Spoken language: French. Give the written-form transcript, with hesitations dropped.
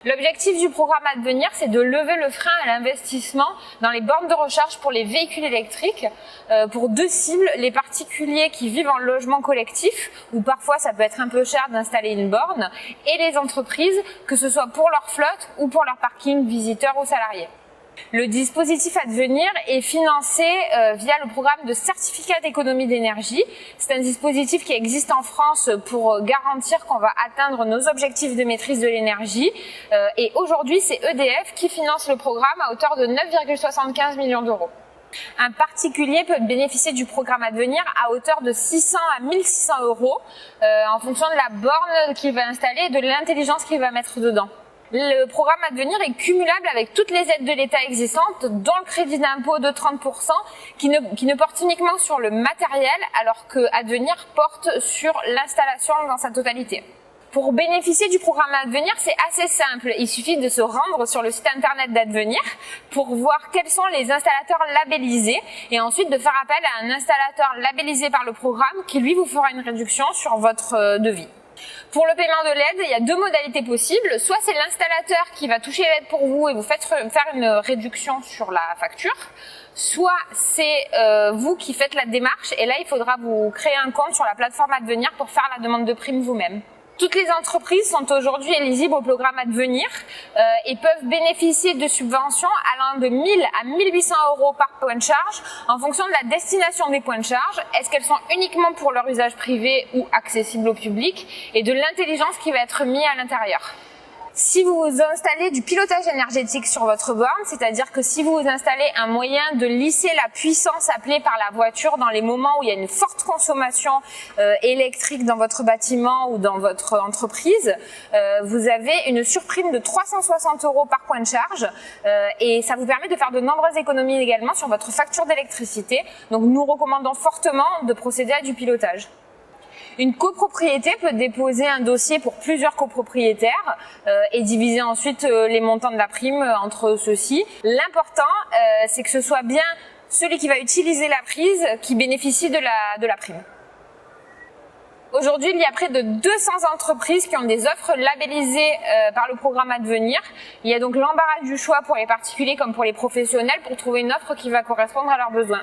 L'objectif du programme Advenir, c'est de lever le frein à l'investissement dans les bornes de recharge pour les véhicules électriques pour deux cibles, les particuliers qui vivent en logement collectif, où parfois ça peut être un peu cher d'installer une borne, et les entreprises, que ce soit pour leur flotte ou pour leur parking visiteurs ou salariés. Le dispositif Advenir est financé via le programme de certificat d'économie d'énergie. C'est un dispositif qui existe en France pour garantir qu'on va atteindre nos objectifs de maîtrise de l'énergie. Et aujourd'hui, c'est EDF qui finance le programme à hauteur de 9,75 millions d'euros. Un particulier peut bénéficier du programme Advenir à hauteur de 600 à 1600 euros en fonction de la borne qu'il va installer et de l'intelligence qu'il va mettre dedans. Le programme Advenir est cumulable avec toutes les aides de l'État existantes, dont le crédit d'impôt de 30%, qui ne porte uniquement sur le matériel, alors que Advenir porte sur l'installation dans sa totalité. Pour bénéficier du programme Advenir, c'est assez simple. Il suffit de se rendre sur le site internet d'Advenir pour voir quels sont les installateurs labellisés et ensuite de faire appel à un installateur labellisé par le programme qui, lui, vous fera une réduction sur votre devis. Pour le paiement de l'aide, il y a deux modalités possibles. Soit c'est l'installateur qui va toucher l'aide pour vous et vous faites faire une réduction sur la facture. Soit c'est vous qui faites la démarche et là il faudra vous créer un compte sur la plateforme Advenir pour faire la demande de prime vous-même. Toutes les entreprises sont aujourd'hui éligibles au programme Advenir et peuvent bénéficier de subventions allant de 1000 à 1800 euros par point de charge en fonction de la destination des points de charge. Est-ce qu'elles sont uniquement pour leur usage privé ou accessibles au public et de l'intelligence qui va être mise à l'intérieur. Si vous installez du pilotage énergétique sur votre borne, c'est-à-dire que si vous installez un moyen de lisser la puissance appelée par la voiture dans les moments où il y a une forte consommation électrique dans votre bâtiment ou dans votre entreprise, vous avez une surprime de 360 euros par point de charge et ça vous permet de faire de nombreuses économies également sur votre facture d'électricité. Donc nous recommandons fortement de procéder à du pilotage. Une copropriété peut déposer un dossier pour plusieurs copropriétaires et diviser ensuite les montants de la prime entre ceux-ci. L'important, c'est que ce soit bien celui qui va utiliser la prise qui bénéficie de la prime. Aujourd'hui, il y a près de 200 entreprises qui ont des offres labellisées par le programme Advenir. Il y a donc l'embarras du choix pour les particuliers comme pour les professionnels pour trouver une offre qui va correspondre à leurs besoins.